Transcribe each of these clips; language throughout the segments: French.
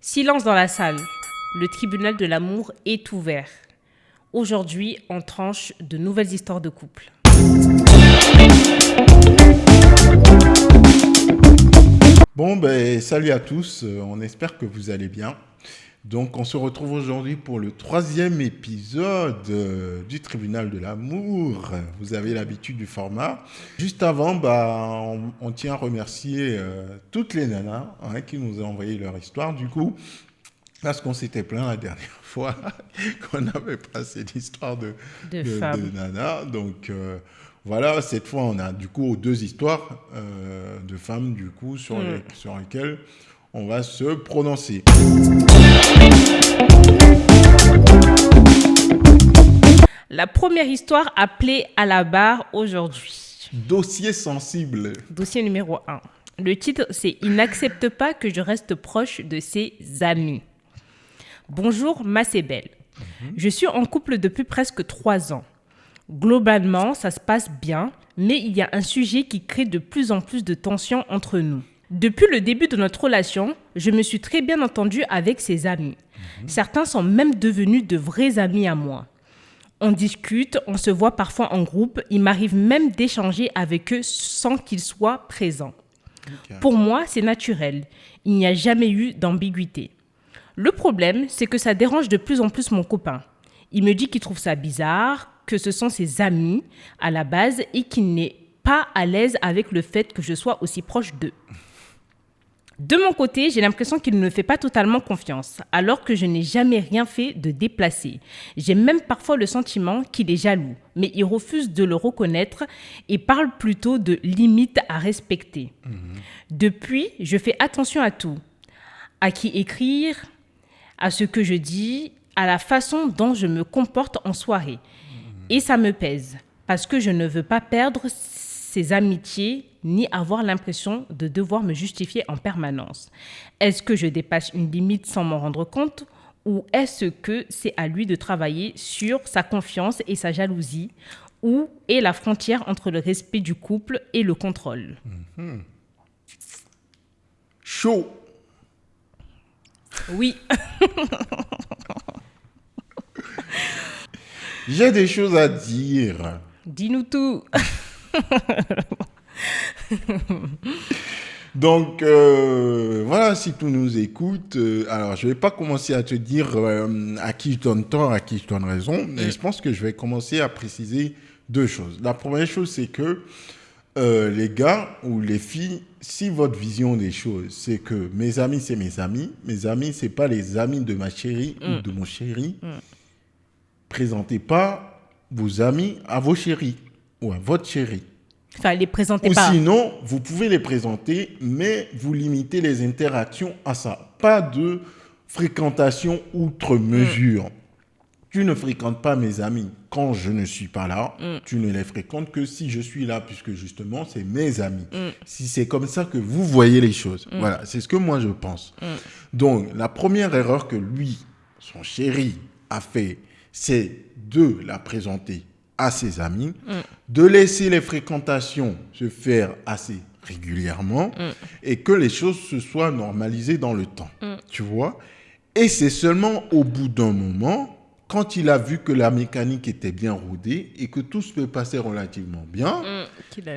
Silence dans la salle. Le tribunal de l'amour est ouvert. Aujourd'hui, on tranche de nouvelles histoires de couple. Bon, salut à tous, on espère que vous allez bien. Donc, on se retrouve aujourd'hui pour le 3e épisode du Tribunal de l'amour. Vous avez l'habitude du format. Juste avant, on tient à remercier toutes les nanas qui nous ont envoyé leur histoire. Du coup, parce qu'on s'était plaint la dernière fois qu'on n'avait pas cette histoire de nanas. Donc, voilà, cette fois, on a du coup 2 histoires de femmes du coup sur lesquelles on va se prononcer. La première histoire appelée à la barre aujourd'hui. Dossier sensible. Dossier numéro 1. Le titre, c'est « Il n'accepte pas que je reste proche de ses amis ». Bonjour, Massébelle. Je suis en couple depuis presque 3 ans. Globalement, ça se passe bien, mais il y a un sujet qui crée de plus en plus de tensions entre nous. Depuis le début de notre relation, je me suis très bien entendue avec ses amis. Certains sont même devenus de vrais amis à moi. On discute, on se voit parfois en groupe, il m'arrive même d'échanger avec eux sans qu'ils soient présents. Okay. Pour moi, c'est naturel. Il n'y a jamais eu d'ambiguïté. Le problème, c'est que ça dérange de plus en plus mon copain. Il me dit qu'il trouve ça bizarre, que ce sont ses amis à la base et qu'il n'est pas à l'aise avec le fait que je sois aussi proche d'eux. De mon côté, j'ai l'impression qu'il ne me fait pas totalement confiance, alors que je n'ai jamais rien fait de déplacé. J'ai même parfois le sentiment qu'il est jaloux, mais il refuse de le reconnaître et parle plutôt de limites à respecter. Depuis, je fais attention à tout, à qui écrire, à ce que je dis, à la façon dont je me comporte en soirée. Et ça me pèse, parce que je ne veux pas perdre ces amitiés ni avoir l'impression de devoir me justifier en permanence. Est-ce que je dépasse une limite sans m'en rendre compte ou est-ce que c'est à lui de travailler sur sa confiance et sa jalousie? Où est la frontière entre le respect du couple et le contrôle? Chaud. Oui. J'ai des choses à dire. Dis-nous tout. Donc, voilà, si tu nous écoutes, alors je ne vais pas commencer à te dire à qui je donne tort, à qui je donne raison, mais je pense que je vais commencer à préciser 2 choses. La première chose, c'est que les gars ou les filles, si votre vision des choses, c'est que mes amis, c'est mes amis, c'est pas les amis de ma chérie ou de mon chéri, présentez pas vos amis à vos chéris ou à votre chéri. Enfin, les présentez pas. Ou sinon, vous pouvez les présenter, mais vous limitez les interactions à ça. Pas de fréquentation outre mesure. Tu ne fréquentes pas mes amis quand je ne suis pas là. Tu ne les fréquentes que si je suis là, puisque justement, c'est mes amis. Si c'est comme ça que vous voyez les choses. Voilà, c'est ce que moi, je pense. Donc, la première erreur que lui, son chéri, a fait, c'est de la présenter à ses amis, de laisser les fréquentations se faire assez régulièrement et que les choses se soient normalisées dans le temps. Tu vois? Et c'est seulement au bout d'un moment, quand il a vu que la mécanique était bien rodée et que tout se peut passer relativement bien,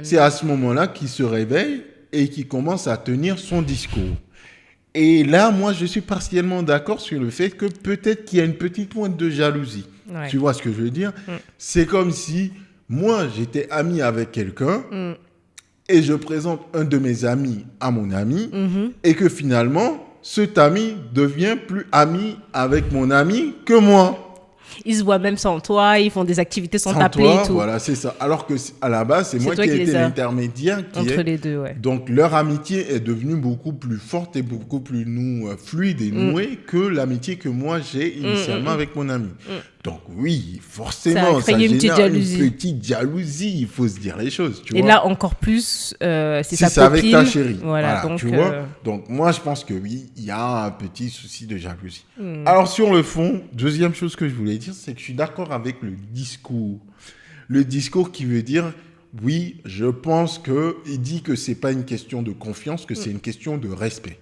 c'est à ce moment-là qu'il se réveille et qu'il commence à tenir son discours. Et là, moi, je suis partiellement d'accord sur le fait que peut-être qu'il y a une petite pointe de jalousie. Ouais. Tu vois ce que je veux dire? C'est comme si moi, j'étais ami avec quelqu'un et je présente un de mes amis à mon ami et que finalement, cet ami devient plus ami avec mon ami que moi. Ils se voient même sans toi, ils font des activités sans t'appeler et tout. Voilà, c'est ça. Alors que à la base, c'est moi qui ai été l'intermédiaire entre les deux, ouais. Donc leur amitié est devenue beaucoup plus forte et beaucoup plus fluide et nouée que l'amitié que moi j'ai initialement avec mon ami. Donc oui, forcément, ça génère une petite jalousie, il faut se dire les choses. Tu vois. Là, encore plus, c'est si sa c'est copine. Avec ta chérie. Voilà, donc, tu vois. Donc moi, je pense que oui, il y a un petit souci de jalousie. Alors sur le fond, deuxième chose que je voulais dire, c'est que je suis d'accord avec le discours. Le discours qui veut dire, oui, je pense qu'il dit que ce n'est pas une question de confiance, que c'est une question de respect.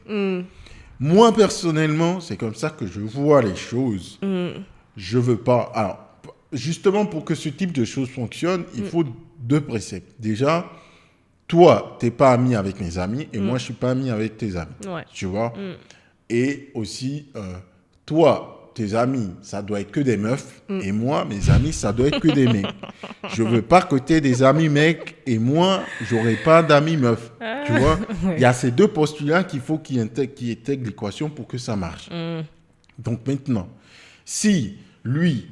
Moi, personnellement, c'est comme ça que je vois les choses. Je veux pas... Alors, justement, pour que ce type de choses fonctionne, il faut 2 préceptes. Déjà, toi, tu n'es pas ami avec mes amis et moi, je ne suis pas ami avec tes amis. Ouais. Tu vois? Et aussi, toi, tes amis, ça doit être que des meufs et moi, mes amis, ça doit être que des mecs. Je ne veux pas que tu aies des amis mecs et moi, je n'aurai pas d'amis meufs. Tu vois? Il y a ces 2 postulats qu'il faut qu'ils intègrent l'équation pour que ça marche. Donc maintenant, si lui...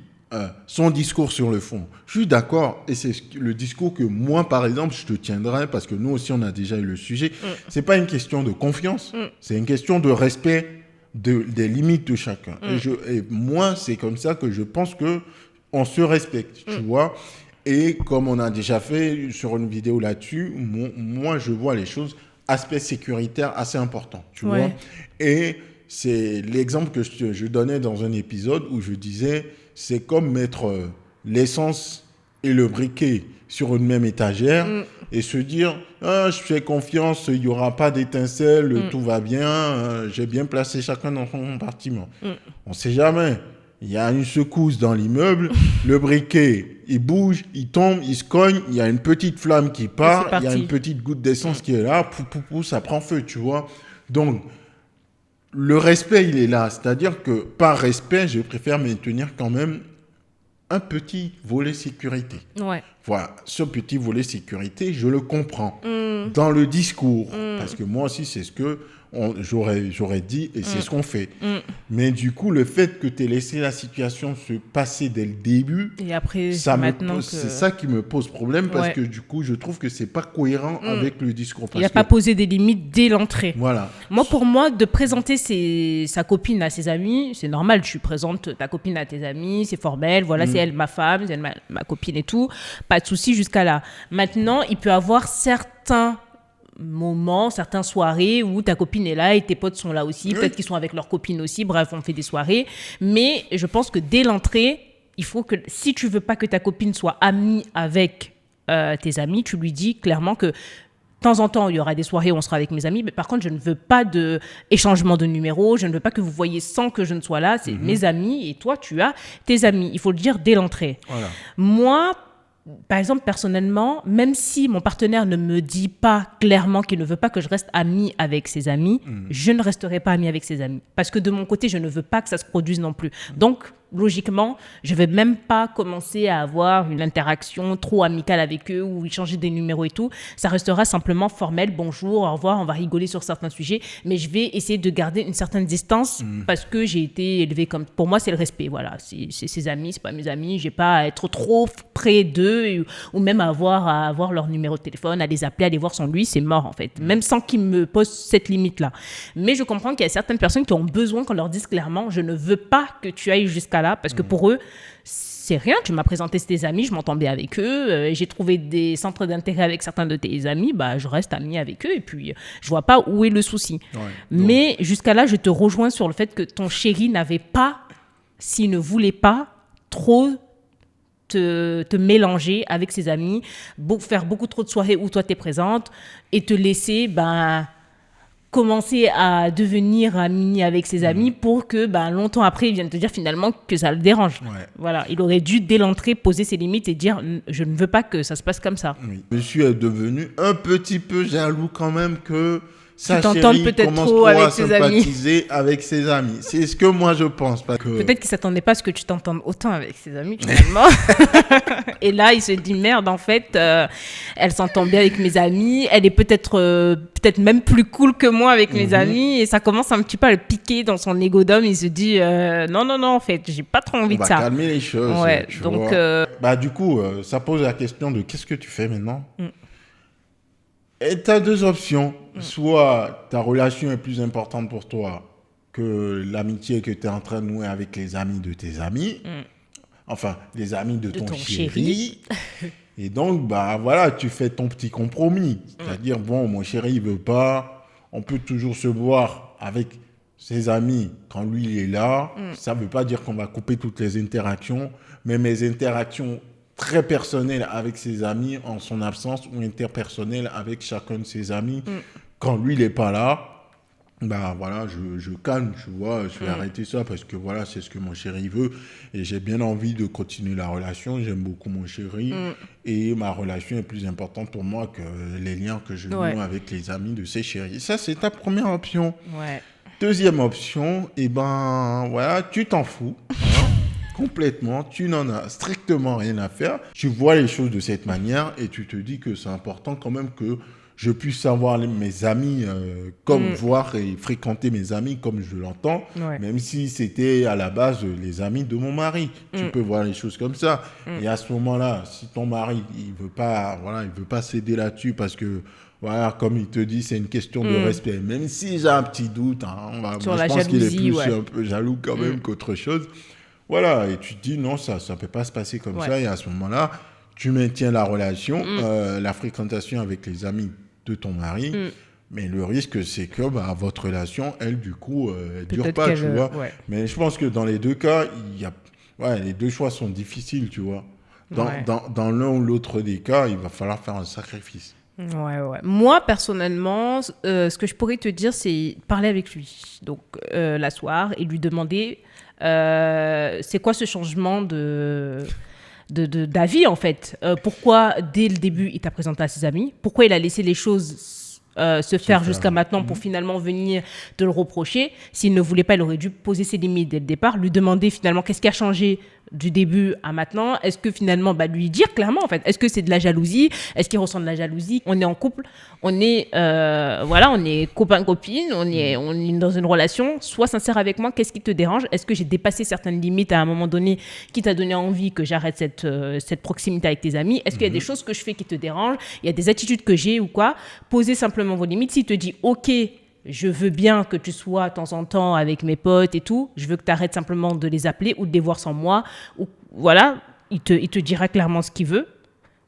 son discours sur le fond, je suis d'accord, et c'est le discours que moi, par exemple, je te tiendrai, parce que nous aussi, on a déjà eu le sujet. C'est pas une question de confiance, c'est une question de respect des limites de chacun. Et moi, c'est comme ça que je pense que on se respecte, tu vois. Et comme on a déjà fait sur une vidéo là-dessus, moi, je vois les choses, aspect sécuritaire assez important, tu vois. Et c'est l'exemple que je donnais dans un épisode où je disais... C'est comme mettre l'essence et le briquet sur une même étagère et se dire je fais confiance, il n'y aura pas d'étincelle, tout va bien, j'ai bien placé chacun dans son compartiment. On ne sait jamais. Il y a une secousse dans l'immeuble, le briquet, il bouge, il tombe, il se cogne, il y a une petite flamme qui part, il y a une petite goutte d'essence qui est là, ça prend feu, tu vois. Donc, le respect, il est là. C'est-à-dire que par respect, je préfère maintenir quand même un petit volet sécurité. Voilà, ce petit volet sécurité, je le comprends dans le discours. Parce que moi aussi, c'est ce que j'aurais dit et c'est ce qu'on fait. Mais du coup, le fait que tu aies laissé la situation se passer dès le début, et après, c'est ça qui me pose problème parce que du coup, je trouve que c'est pas cohérent avec le discours. Il n'a pas posé des limites dès l'entrée. Voilà. Pour moi, de présenter sa copine à ses amis, c'est normal. Tu présentes ta copine à tes amis, c'est formel. Voilà, c'est elle ma femme, c'est elle ma copine et tout. Pas de souci jusqu'à là. Maintenant, il peut y avoir certains moments, certaines soirées où ta copine est là et tes potes sont là aussi. Peut-être qu'ils sont avec leur copine aussi. Bref, on fait des soirées. Mais je pense que dès l'entrée, il faut que, si tu veux pas que ta copine soit amie avec tes amis, tu lui dis clairement que de temps en temps, il y aura des soirées où on sera avec mes amis, mais par contre, je ne veux pas d'échangement de numéros, je ne veux pas que vous voyez sans que je ne sois là. C'est mes amis et toi, tu as tes amis. Il faut le dire dès l'entrée. Voilà. Moi, par exemple, personnellement, même si mon partenaire ne me dit pas clairement qu'il ne veut pas que je reste amie avec ses amis, je ne resterai pas amie avec ses amis. Parce que de mon côté, je ne veux pas que ça se produise non plus. Donc, logiquement, je ne vais même pas commencer à avoir une interaction trop amicale avec eux ou échanger des numéros et tout. Ça restera simplement formel, bonjour, au revoir, on va rigoler sur certains sujets, mais je vais essayer de garder une certaine distance parce que j'ai été élevée comme... Pour moi, c'est le respect, voilà. C'est ses amis, c'est pas mes amis. J'ai pas à être trop près d'eux ou même à avoir leur numéro de téléphone, à les appeler, à les voir sans lui, c'est mort en fait. Même sans qu'ils me posent cette limite-là. Mais je comprends qu'il y a certaines personnes qui ont besoin qu'on leur dise clairement, je ne veux pas que tu ailles jusqu'à là, parce que pour eux, c'est rien. Tu m'as présenté tes amis, je m'entends bien avec eux. J'ai trouvé des centres d'intérêt avec certains de tes amis, bah, je reste amie avec eux et puis je vois pas où est le souci. Mais jusqu'à là, je te rejoins sur le fait que ton chéri n'avait pas, s'il ne voulait pas, trop te mélanger avec ses amis, faire beaucoup trop de soirées où toi t'es présente et te laisser commencer à devenir ami avec ses amis pour que longtemps après, il vienne te dire finalement que ça le dérange. Voilà, il aurait dû dès l'entrée poser ses limites et dire je ne veux pas que ça se passe comme ça. Je suis devenu un petit peu jaloux quand même que sa chérie peut-être commence trop à sympathiser avec ses amis. C'est ce que moi je pense. Parce que... Peut-être qu'il ne s'attendait pas à ce que tu t'entendes autant avec ses amis finalement. Et là, il se dit merde, en fait, elle s'entend bien avec mes amis. Elle est peut-être même plus cool que moi avec mes amis. Et ça commence un petit peu à le piquer dans son ego d'homme. Il se dit non, en fait, j'ai pas trop envie de ça. On va calmer les choses. Ouais, donc, du coup, ça pose la question de qu'est-ce que tu fais maintenant Et tu as 2 options. Soit ta relation est plus importante pour toi que l'amitié que tu es en train de nouer avec les amis de tes amis. Enfin, les amis de ton chéri. Et donc, voilà, tu fais ton petit compromis. C'est-à-dire, bon, mon chéri, il veut pas. On peut toujours se voir avec ses amis quand lui, il est là. Ça ne veut pas dire qu'on va couper toutes les interactions. Mais mes interactions très personnelles avec ses amis en son absence ou interpersonnelles avec chacun de ses amis, quand lui, il n'est pas là, Bah voilà, je calme, tu vois, je vais arrêter ça parce que voilà, c'est ce que mon chéri veut et j'ai bien envie de continuer la relation, j'aime beaucoup mon chéri et ma relation est plus importante pour moi que les liens que je noue avec les amis de ses chéris. Ça, c'est ta première option. Ouais. Deuxième option, et ben voilà, tu t'en fous. Hein, complètement, tu n'en as strictement rien à faire. Tu vois les choses de cette manière et tu te dis que c'est important quand même que je puisse savoir mes amis comme voir et fréquenter mes amis comme je l'entends, même si c'était à la base les amis de mon mari. Tu peux voir les choses comme ça. Et à ce moment-là, si ton mari il veut pas céder là-dessus parce que voilà, comme il te dit, c'est une question de respect. Même si j'ai un petit doute, hein, moi, je pense qu'il est plus un peu jaloux quand même qu'autre chose. Voilà, et tu te dis non, ça peut pas se passer comme ça. Et à ce moment-là, tu maintiens la relation, la fréquentation avec les amis de ton mari, mais le risque, c'est que votre relation, elle, du coup, elle dure pas, tu vois. Mais je pense que dans les deux cas, les deux choix sont difficiles, tu vois. Dans l'un ou l'autre des cas, il va falloir faire un sacrifice. Ouais. Moi, personnellement, ce que je pourrais te dire, c'est parler avec lui. Donc, l'asseoir et lui demander c'est quoi ce changement d'avis, en fait. Pourquoi, dès le début, il t'a présenté à ses amis? Pourquoi il a laissé les choses se faire jusqu'à maintenant pour finalement venir te le reprocher? S'il ne voulait pas, il aurait dû poser ses limites dès le départ, lui demander finalement qu'est-ce qui a changé du début à maintenant. Est-ce que finalement, lui dire clairement, en fait, est-ce que c'est de la jalousie? Est-ce qu'il ressent de la jalousie? On est en couple, on est copain-copine, on est dans une relation. Sois sincère avec moi, qu'est-ce qui te dérange? Est-ce que j'ai dépassé certaines limites à un moment donné qui t'a donné envie que j'arrête cette proximité avec tes amis? Est-ce qu'il y a des choses que je fais qui te dérangent? Il y a des attitudes que j'ai ou quoi? Posez simplement vos limites. S'il te dit OK, je veux bien que tu sois de temps en temps avec mes potes et tout, je veux que tu arrêtes simplement de les appeler ou de les voir sans moi, ou voilà, il te dira clairement ce qu'il veut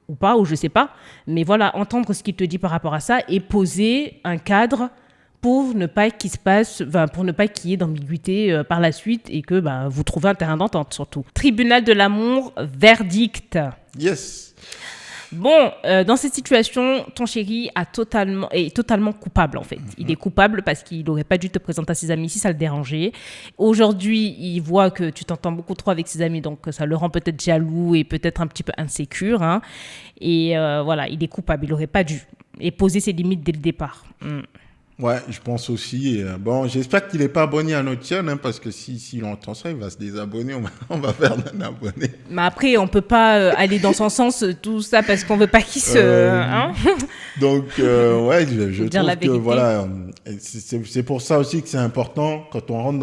ou pas, ou je sais pas, mais voilà, entendre ce qu'il te dit par rapport à ça et poser un cadre pour ne pas qu'il y ait d'ambiguïté par la suite et que vous trouvez un terrain d'entente surtout. Tribunal de l'amour, verdict. Yes. Bon, dans cette situation, ton chéri est totalement coupable en fait. Il est coupable parce qu'il n'aurait pas dû te présenter à ses amis si ça le dérangeait. Aujourd'hui, il voit que tu t'entends beaucoup trop avec ses amis, donc ça le rend peut-être jaloux et peut-être un petit peu insécure. Hein. Et voilà, il est coupable, il n'aurait pas dû. Et poser ses limites dès le départ. Ouais, je pense aussi. Bon, j'espère qu'il n'est pas abonné à notre chaîne, hein, parce que s'il entend ça, il va se désabonner. On va perdre un abonné. Mais après, on ne peut pas aller dans son sens, tout ça, parce qu'on ne veut pas qu'il se... Donc, je trouve que voilà, c'est pour ça aussi que c'est important, quand on rentre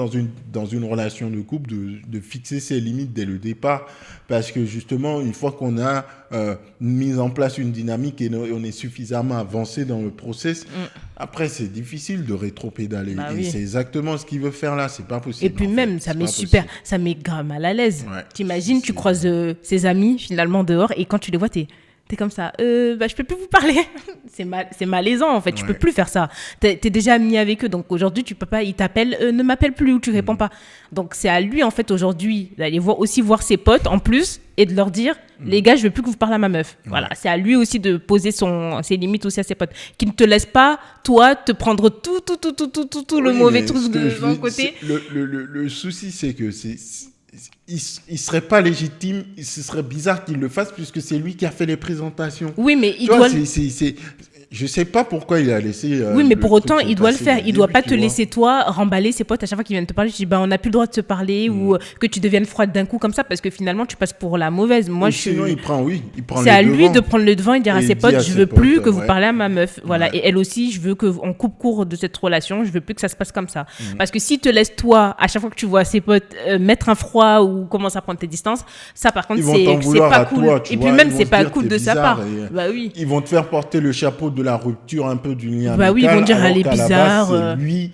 dans une relation de couple, de fixer ses limites dès le départ. Parce que justement, une fois qu'on a mis en place une dynamique et on est suffisamment avancé dans le process, après, c'est difficile de rétro-pédaler. Et c'est exactement ce qu'il veut faire là. C'est pas possible. Et puis même, ça met grave mal à l'aise. Ouais, t'imagines, tu croises ses amis finalement dehors et quand tu les vois, t'es comme ça. Je peux plus vous parler. c'est malaisant en fait. Tu peux plus faire ça. T'es déjà ami avec eux, donc aujourd'hui tu peux pas. Ils t'appellent, ne m'appelle plus ou tu réponds pas. Donc c'est à lui en fait aujourd'hui d'aller voir ses potes en plus et de leur dire les gars, je veux plus que vous parlez à ma meuf. Voilà, c'est à lui aussi de poser ses limites aussi à ses potes, qui ne te laisse pas toi te prendre tout le mauvais truc de son côté. Le souci c'est que il serait pas légitime, ce serait bizarre qu'il le fasse puisque c'est lui qui a fait les présentations. Oui, mais je sais pas pourquoi il a laissé. Oui, mais pour autant, il doit le faire. Il doit pas te laisser toi remballer ses potes à chaque fois qu'ils viennent te parler. Je dis on n'a plus le droit de se parler ou que tu deviennes froide d'un coup comme ça parce que finalement tu passes pour la mauvaise. Moi, sinon il prend c'est à lui de prendre le devant et dire à ses potes je veux plus que vous parlez à ma meuf. Voilà. Et elle aussi, je veux qu'on coupe court de cette relation. Je veux plus que ça se passe comme ça. Parce que s'il te laisse toi à chaque fois que tu vois ses potes mettre un froid ou commencer à prendre tes distances, ça par contre c'est pas cool. Et puis même c'est pas cool de sa part. Bah oui. Ils vont te faire porter le chapeau de la rupture un peu du lien amical. Oui, ils vont dire elle est bizarre. C'est lui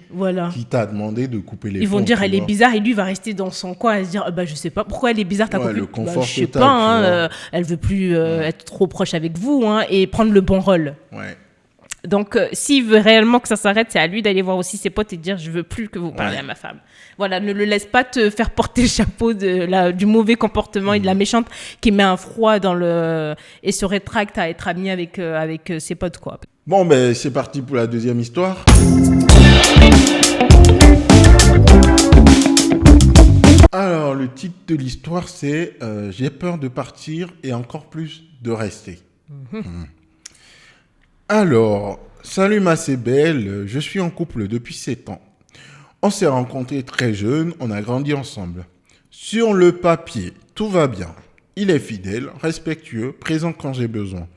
qui t'a demandé de couper les ponts. Ils vont dire elle est bizarre et lui va rester dans son coin et se dire je sais pas pourquoi elle est bizarre ta copine. Le confort je sais pas, elle veut plus être trop proche avec vous et prendre le bon rôle. Ouais. Donc, s'il veut réellement que ça s'arrête, c'est à lui d'aller voir aussi ses potes et dire je veux plus que vous parlez à ma femme. Voilà, ne le laisse pas te faire porter le chapeau du mauvais comportement et de la méchante qui met un froid et se rétracte à être ami avec ses potes, quoi. Bon, c'est parti pour la deuxième histoire. Alors, le titre de l'histoire, c'est J'ai peur de partir et encore plus de rester. Alors, salut ma c'est belle, je suis en couple depuis 7 ans. On s'est rencontrés très jeunes, on a grandi ensemble. Sur le papier, tout va bien. Il est fidèle, respectueux, présent quand j'ai besoin.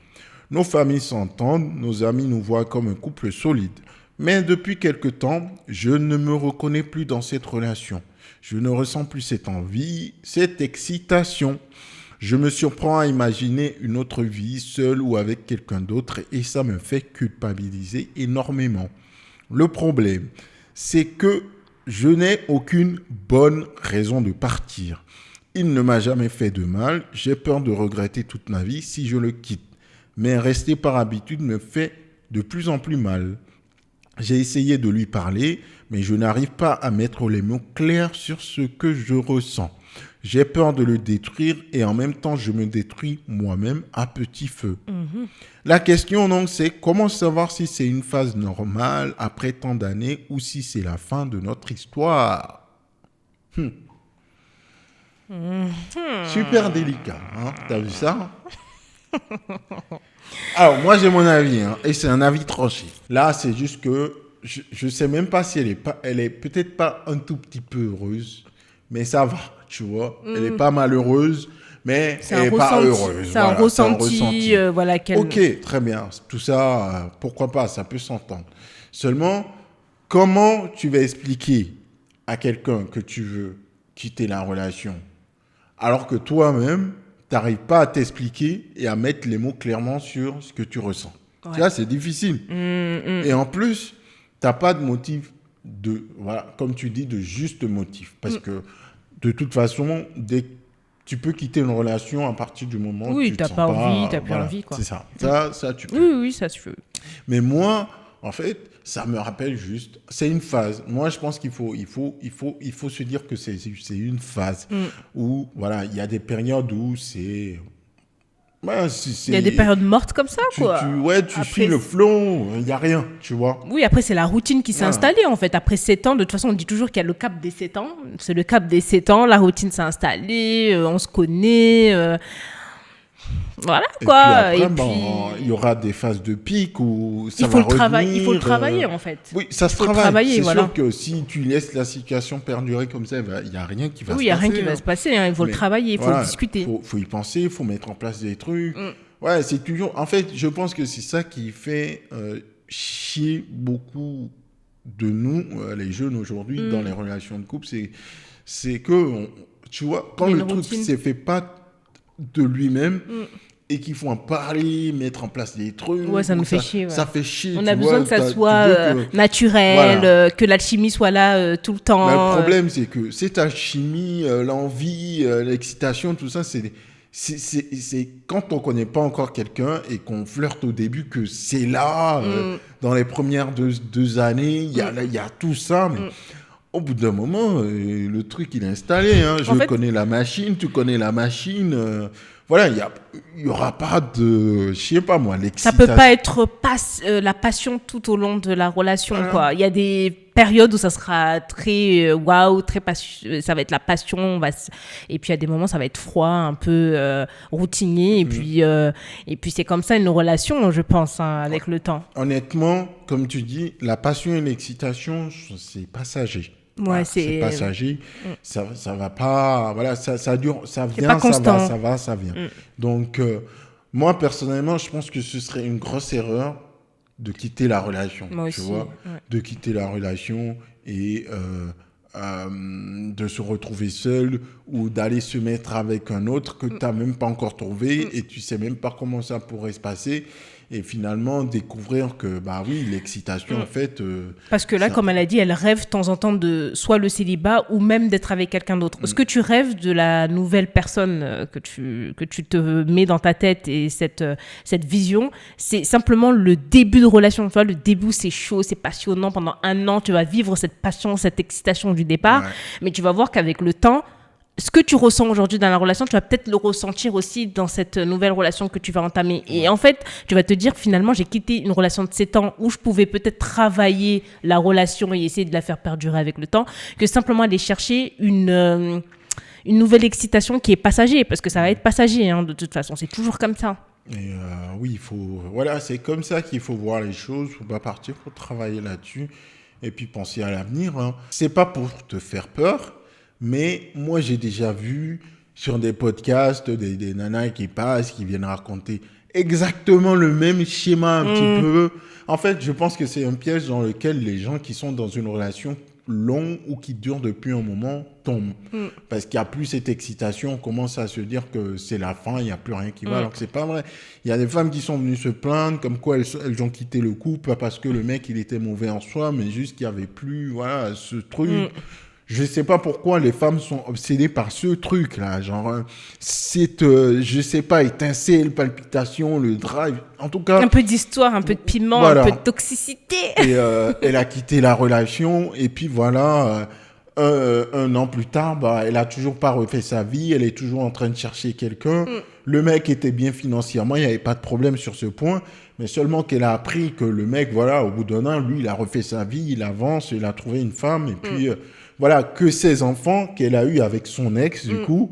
Nos familles s'entendent, nos amis nous voient comme un couple solide. Mais depuis quelque temps, je ne me reconnais plus dans cette relation. Je ne ressens plus cette envie, cette excitation. Je me surprends à imaginer une autre vie, seule ou avec quelqu'un d'autre, et ça me fait culpabiliser énormément. Le problème, c'est que je n'ai aucune bonne raison de partir. Il ne m'a jamais fait de mal, j'ai peur de regretter toute ma vie si je le quitte. Mais rester par habitude me fait de plus en plus mal. J'ai essayé de lui parler, mais je n'arrive pas à mettre les mots clairs sur ce que je ressens. J'ai peur de le détruire et en même temps, je me détruis moi-même à petit feu. La question donc, c'est comment savoir si c'est une phase normale après tant d'années ou si c'est la fin de notre histoire. Super délicat, hein? T'as vu ça? Alors, moi, j'ai mon avis, hein, et c'est un avis tranché. Là, c'est juste que je sais même pas si elle est peut-être pas un tout petit peu heureuse, mais ça va, tu vois. Elle est pas malheureuse, mais elle est pas heureuse. C'est un ressenti, voilà. Ok, très bien. Tout ça, pourquoi pas, ça peut s'entendre. Seulement, comment tu vas expliquer à quelqu'un que tu veux quitter la relation, alors que toi-même, tu n'arrives pas à t'expliquer et à mettre les mots clairement sur ce que tu ressens. Ouais. Tu vois, c'est difficile. Et en plus, tu n'as pas de motif voilà, comme tu dis, de juste motif. Parce que, de toute façon, tu peux quitter une relation à partir du moment où tu n'as pas envie, tu n'as plus envie. C'est ça. Ça, tu peux. Oui, ça se fait. Mais moi, en fait, ça me rappelle juste, c'est une phase. Moi, je pense qu'il faut se dire que c'est une phase où, voilà, il y a des périodes où c'est... Ouais, il y a des périodes mortes comme ça, quoi. Tu suis le flot, il n'y a rien, tu vois. Oui, après, c'est la routine qui s'est installée, en fait. Après 7 ans, de toute façon, on dit toujours qu'il y a le cap des 7 ans. C'est le cap des 7 ans, la routine s'est installée, on se connaît... Voilà, quoi. Et puis, il y aura des phases de pic où ça va revenir. Il faut le travailler, en fait. Oui, ça se travaille. C'est sûr que si tu laisses la situation perdurer comme ça, il n'y a rien qui va se passer. Oui, il n'y a rien qui va se passer. Hein. Il faut le travailler, il faut le discuter. Il faut y penser, il faut mettre en place des trucs. Ouais, c'est toujours... En fait, je pense que c'est ça qui fait chier beaucoup de nous, les jeunes aujourd'hui, dans les relations de couple. C'est que, tu vois, quand le truc ne s'est fait pas de lui-même et qu'il faut en parler, mettre en place des trucs. Ouais, ça nous fait chier. Ouais. Ça fait chier. On a besoin que ça soit naturel, voilà. Que l'alchimie soit là tout le temps. Mais le problème, c'est que cette alchimie, l'envie, l'excitation, tout ça, c'est quand on connaît pas encore quelqu'un et qu'on flirte au début que c'est là, dans les premières deux années, il y a tout ça. Mais au bout d'un moment, le truc, il est installé. Hein. Je connais la machine, tu connais la machine. Voilà, il n'y aura pas de... Je sais pas moi, l'excitation. Ça peut pas être la passion tout au long de la relation, quoi. Il y a des périodes où ça sera très waouh, très ça va être la passion. Et puis, il y a des moments, ça va être froid, un peu routinier. Et puis, c'est comme ça une relation, je pense, hein, avec le temps. Honnêtement, comme tu dis, la passion et l'excitation, c'est passager. Ouais, voilà, c'est passager, ça va pas, voilà, ça dure, ça vient, ça vient. Donc, moi, personnellement, je pense que ce serait une grosse erreur de quitter la relation, de quitter la relation et de se retrouver seul ou d'aller se mettre avec un autre que tu n'as même pas encore trouvé et tu sais même pas comment ça pourrait se passer. Et finalement, découvrir que, bah oui, l'excitation, en fait... Parce que là, comme elle a dit, elle rêve de temps en temps de soit le célibat ou même d'être avec quelqu'un d'autre. Est-ce que tu rêves de la nouvelle personne que tu te mets dans ta tête et cette vision, c'est simplement le début de relation. Tu vois, le début, c'est chaud, c'est passionnant. Pendant 1 an, tu vas vivre cette passion, cette excitation du départ. Ouais. Mais tu vas voir qu'avec le temps, ce que tu ressens aujourd'hui dans la relation, tu vas peut-être le ressentir aussi dans cette nouvelle relation que tu vas entamer. Et en fait, tu vas te dire, finalement, j'ai quitté une relation de 7 ans où je pouvais peut-être travailler la relation et essayer de la faire perdurer avec le temps, que simplement aller chercher une nouvelle excitation qui est passager, parce que ça va être passager, hein, de toute façon. C'est toujours comme ça. Et oui, voilà, c'est comme ça qu'il faut voir les choses. Il faut pas partir, faut travailler là-dessus et puis penser à l'avenir. Hein. C'est pas pour te faire peur, mais moi j'ai déjà vu sur des podcasts des nanas qui passent, qui viennent raconter exactement le même schéma un petit peu. En fait, je pense que c'est un piège dans lequel les gens qui sont dans une relation longue ou qui dure depuis un moment tombent. Parce qu'il n'y a plus cette excitation, on commence à se dire que c'est la fin, il n'y a plus rien qui va, alors que c'est pas vrai. Il y a des femmes qui sont venues se plaindre, comme quoi elles ont quitté le couple, pas parce que le mec il était mauvais en soi, mais juste qu'il n'y avait plus, voilà, ce truc. Je sais pas pourquoi les femmes sont obsédées par ce truc-là, genre, je sais pas, étincelle, palpitation, le drive, en tout cas. Un peu d'histoire, un peu de piment, voilà. un peu de toxicité. Et elle a quitté la relation, et puis voilà, un an plus tard, bah, elle a toujours pas refait sa vie, elle est toujours en train de chercher quelqu'un. Le mec était bien financièrement, il n'y avait pas de problème sur ce point, mais seulement qu'elle a appris que le mec, voilà, au bout d'un an, lui, il a refait sa vie, il avance, il a trouvé une femme, et puis voilà, que ses enfants qu'elle a eu avec son ex, du coup,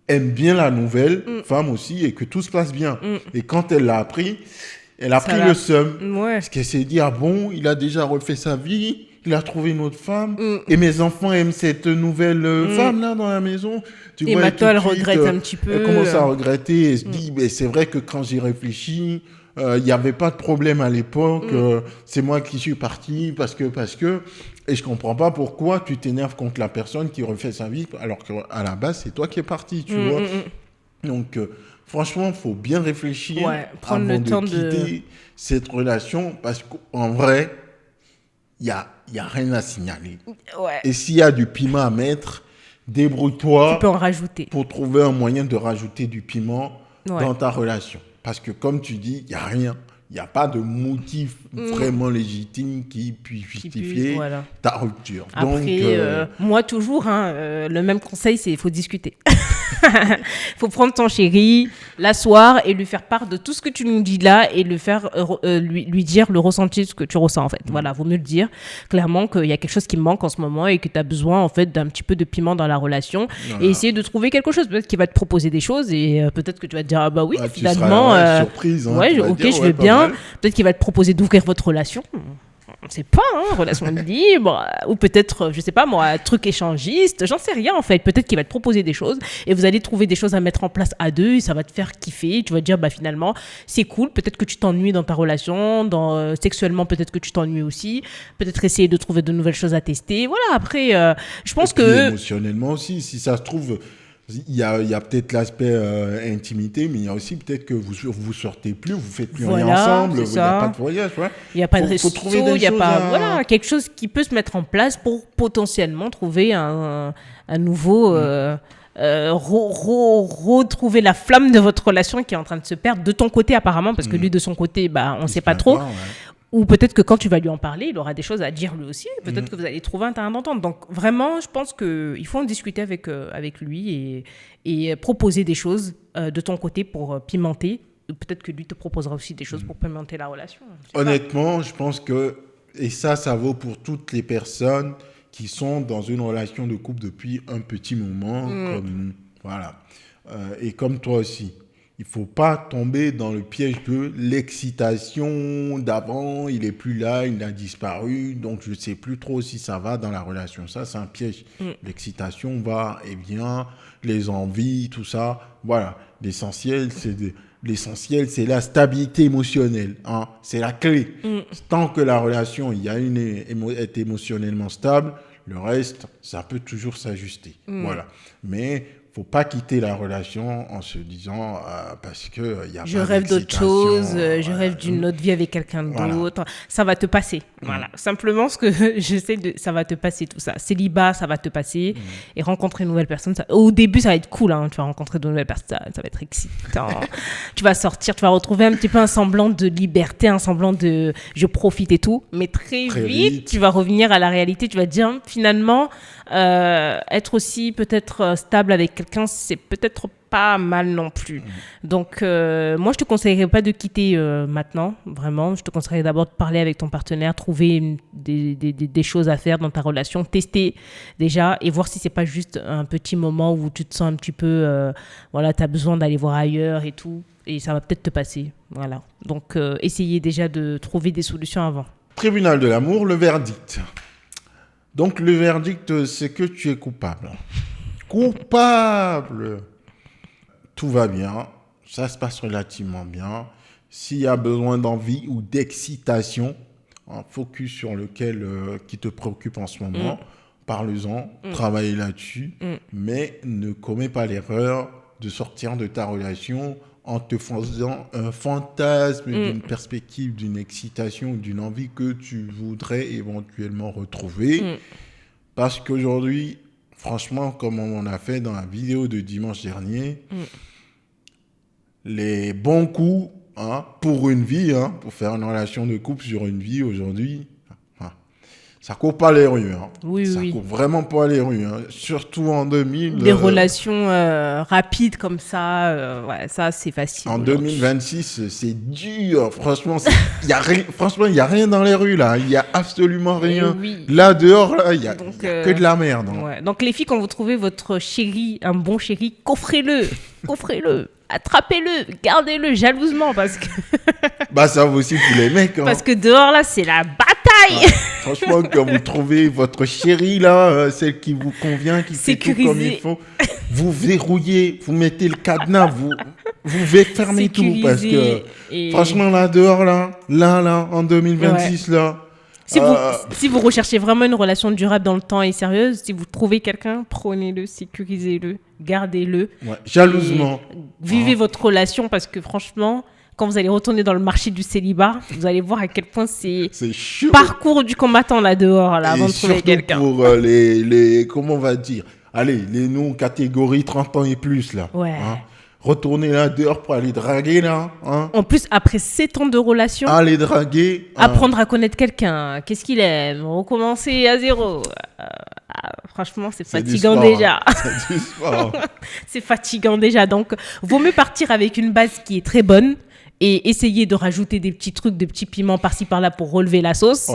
aiment bien la nouvelle femme aussi, et que tout se passe bien. Et quand elle l'a appris, elle a pris le seum. Ouais. Parce qu'elle s'est dit, ah bon, il a déjà refait sa vie, il a trouvé une autre femme, et mes enfants aiment cette nouvelle femme-là dans la maison. Et maintenant, elle regrette un petit peu. Elle commence à regretter, et se dit, mais c'est vrai que quand j'y réfléchis, il n'y avait pas de problème à l'époque, c'est moi qui suis parti, parce que, et je comprends pas pourquoi tu t'énerves contre la personne qui refait sa vie, alors qu'à la base, c'est toi qui es parti, tu vois. Donc, franchement, il faut bien réfléchir prendre avant le temps de quitter cette relation, parce qu'en vrai, il y a rien à signaler. Ouais. Et s'il y a du piment à mettre, débrouille-toi Tu peux en rajouter. pour trouver un moyen de rajouter du piment dans ta relation. Parce que comme tu dis, il n'y a rien. Il n'y a pas de motif vraiment légitime qui puisse justifier ta rupture. Après, donc, moi, toujours, le même conseil, c'est qu'il faut discuter. Il faut prendre ton chéri, l'asseoir et lui faire part de tout ce que tu nous dis là et lui faire lui dire le ressenti de ce que tu ressens en fait. Voilà, vaut mieux le dire clairement qu'il y a quelque chose qui me manque en ce moment et que tu as besoin en fait d'un petit peu de piment dans la relation et essayer de trouver quelque chose. Peut-être qu'il va te proposer des choses et peut-être que tu vas te dire ah bah oui, finalement tu seras surprise. Ouais, ok, dire, je veux bien. Mal. Peut-être qu'il va te proposer d'ouvrir votre relation. On ne sait pas, relation libre, ou peut-être, je sais pas moi, truc échangiste, j'en sais rien en fait. Peut-être qu'il va te proposer des choses et vous allez trouver des choses à mettre en place à deux et ça va te faire kiffer. Tu vas te dire, bah finalement, c'est cool. Peut-être que tu t'ennuies dans ta relation, sexuellement, peut-être que tu t'ennuies aussi. Peut-être essayer de trouver de nouvelles choses à tester. Voilà, après, je pense que. Émotionnellement aussi, si ça se trouve. Il y a peut-être l'aspect intimité, mais il y a aussi peut-être que vous sortez plus, vous faites plus rien ensemble, il n'y a pas de voyage. Il n'y a pas de resto, il n'y a pas voilà, quelque chose qui peut se mettre en place pour potentiellement trouver un nouveau... retrouver la flamme de votre relation qui est en train de se perdre de ton côté apparemment, parce que lui de son côté, bah, on ne sait pas trop. Ou peut-être que quand tu vas lui en parler, il aura des choses à dire lui aussi. Peut-être que vous allez trouver un terrain d'entente. Donc vraiment, je pense qu'il faut en discuter avec lui et proposer des choses de ton côté pour pimenter. Peut-être que lui te proposera aussi des choses pour pimenter la relation. Honnêtement, je pense que, et ça vaut pour toutes les personnes qui sont dans une relation de couple depuis un petit moment, comme, voilà. Et comme toi aussi. Il ne faut pas tomber dans le piège de l'excitation d'avant, il n'est plus là, il a disparu, donc je ne sais plus trop si ça va dans la relation. Ça, c'est un piège. L'excitation va et vient, les envies, tout ça. Voilà, l'essentiel, c'est la stabilité émotionnelle. Hein. C'est la clé. Tant que la relation est émotionnellement stable, le reste, ça peut toujours s'ajuster. Voilà. Mais faut pas quitter la relation en se disant parce que il y a Je pas rêve d'autre d'excitation, chose, je rêve d'une autre vie avec quelqu'un d'autre. Ça va te passer. Voilà. Simplement, ce que ça va te passer tout ça. Célibat, ça va te passer. Et rencontrer une nouvelle personne, au début, ça va être cool. Hein. Tu vas rencontrer de nouvelles personnes, ça va être excitant. Tu vas sortir, tu vas retrouver un petit peu un semblant de liberté, un semblant de je profite et tout. Mais très vite, tu vas revenir à la réalité. Tu vas te dire, finalement, être aussi peut-être stable avec quelqu'un, c'est peut-être pas mal non plus. Donc, moi, je te conseillerais pas de quitter maintenant, vraiment. Je te conseillerais d'abord de parler avec ton partenaire, trouver des choses à faire dans ta relation, tester déjà et voir si c'est pas juste un petit moment où tu te sens un petit peu, voilà, tu as besoin d'aller voir ailleurs et tout, et ça va peut-être te passer. Voilà. Donc, essayez déjà de trouver des solutions avant. Tribunal de l'amour, le verdict. Donc, le verdict, c'est que tu es coupable. Coupable! Tout va bien, ça se passe relativement bien. S'il y a besoin d'envie ou d'excitation, un focus sur lequel qui te préoccupe en ce moment, parle-en, travaille là-dessus, mais ne commets pas l'erreur de sortir de ta relation en te faisant un fantasme d'une perspective, d'une excitation, d'une envie que tu voudrais éventuellement retrouver. Parce qu'aujourd'hui, franchement, comme on a fait dans la vidéo de dimanche dernier, les bons coups pour une vie, pour faire une relation de couple sur une vie aujourd'hui, ça court pas les rues. Ça court vraiment pas les rues. Surtout en 2000. Des relations rapides comme ça, ça c'est facile. En 2026, c'est dur. Franchement, il n'y a rien dans les rues là. Il n'y a absolument rien. Là, dehors, il n'y a que de la merde. Donc les filles, quand vous trouvez votre chéri, un bon chéri, coffrez-le. Coffrez-le. Attrapez-le, gardez-le jalousement parce que... ça vaut aussi pour les mecs. Parce que dehors, là, c'est la bataille. Franchement, quand vous trouvez votre chérie, là, celle qui vous convient, qui fait tout comme il faut, vous verrouillez, vous mettez le cadenas, vous fermez tout. Parce que, franchement, là, dehors, là, en 2026, là... Si vous recherchez vraiment une relation durable dans le temps et sérieuse, si vous trouvez quelqu'un, prenez-le, sécurisez-le, gardez-le. Jalousement. Vivez votre relation parce que franchement, quand vous allez retourner dans le marché du célibat, vous allez voir à quel point c'est chaud. Parcours du combattant là dehors, là, avant de trouver quelqu'un. Pour les, comment on va dire, allez, les noms catégorie 30 ans et plus, là. Retourner là dehors pour aller draguer là. En plus, après 7 ans de relation, aller draguer. Apprendre à connaître quelqu'un, qu'est-ce qu'il aime, recommencer à zéro. Franchement, c'est fatigant déjà. C'est du sport. C'est fatigant déjà. Donc, vaut mieux partir avec une base qui est très bonne et essayer de rajouter des petits trucs, des petits piments par-ci par-là pour relever la sauce,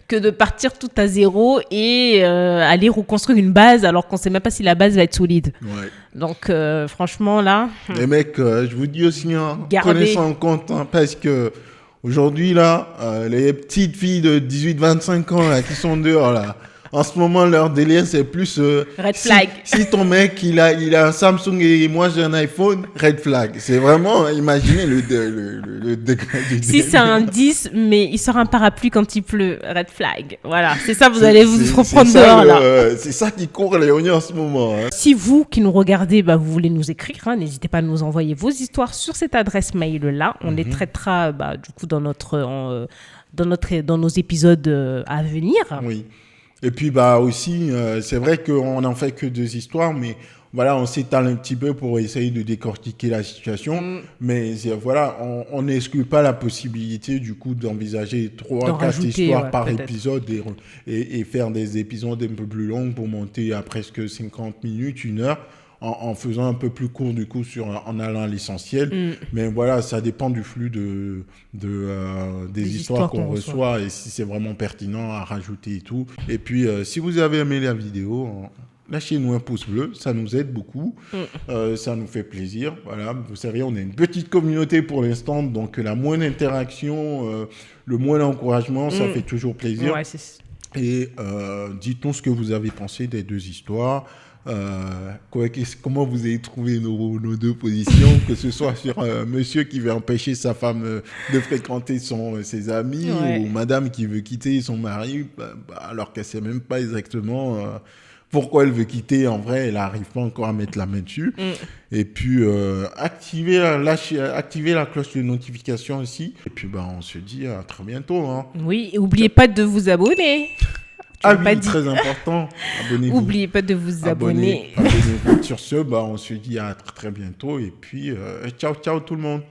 que de partir tout à zéro et aller reconstruire une base alors qu'on ne sait même pas si la base va être solide. Donc, franchement, là... Les mecs, je vous dis aussi, prenez ça en compte, parce que aujourd'hui, là, les petites filles de 18-25 ans là, qui sont dehors, là, en ce moment, leur délire, c'est plus... red flag. Si ton mec, il a un Samsung et moi, j'ai un iPhone, red flag. C'est vraiment, imaginez le degré du délire. Si c'est un 10, mais il sort un parapluie quand il pleut, red flag. Voilà, c'est ça, vous allez vous reprendre dehors, là. C'est ça qui court les oignons en ce moment. Si vous, qui nous regardez, vous voulez nous écrire, n'hésitez pas à nous envoyer vos histoires sur cette adresse mail-là. On les traitera, du coup, dans nos épisodes à venir. Oui. Et puis aussi, c'est vrai qu'on n'en fait que 2 histoires, mais voilà, on s'étale un petit peu pour essayer de décortiquer la situation. Mais voilà, on n'exclut pas la possibilité du coup d'envisager 3-4 histoires par épisode et faire des épisodes un peu plus longs pour monter à presque 50 minutes, 1 heure. En faisant un peu plus court du coup en allant à l'essentiel. Mais voilà, ça dépend du flux des histoires qu'on reçoit et si c'est vraiment pertinent à rajouter et tout. Et puis, si vous avez aimé la vidéo, lâchez-nous un pouce bleu, ça nous aide beaucoup, ça nous fait plaisir. Voilà, vous savez, on est une petite communauté pour l'instant, donc la moindre interaction, le moindre encouragement, ça fait toujours plaisir. Et dites-nous ce que vous avez pensé des 2 histoires. Comment vous avez trouvé nos 2 positions, que ce soit sur monsieur qui veut empêcher sa femme de fréquenter ses amis ou madame qui veut quitter son mari alors qu'elle ne sait même pas exactement pourquoi elle veut quitter. En vrai, elle n'arrive pas encore à mettre la main dessus. Et puis, activer la cloche de notification aussi. Et puis, on se dit à très bientôt. Hein. Oui, n'oubliez pas de vous abonner. Oui, très important. Abonnez-vous. N'oubliez pas de vous abonner. Abonnez-vous. Sur ce, on se dit à très bientôt. Et puis, ciao, ciao tout le monde.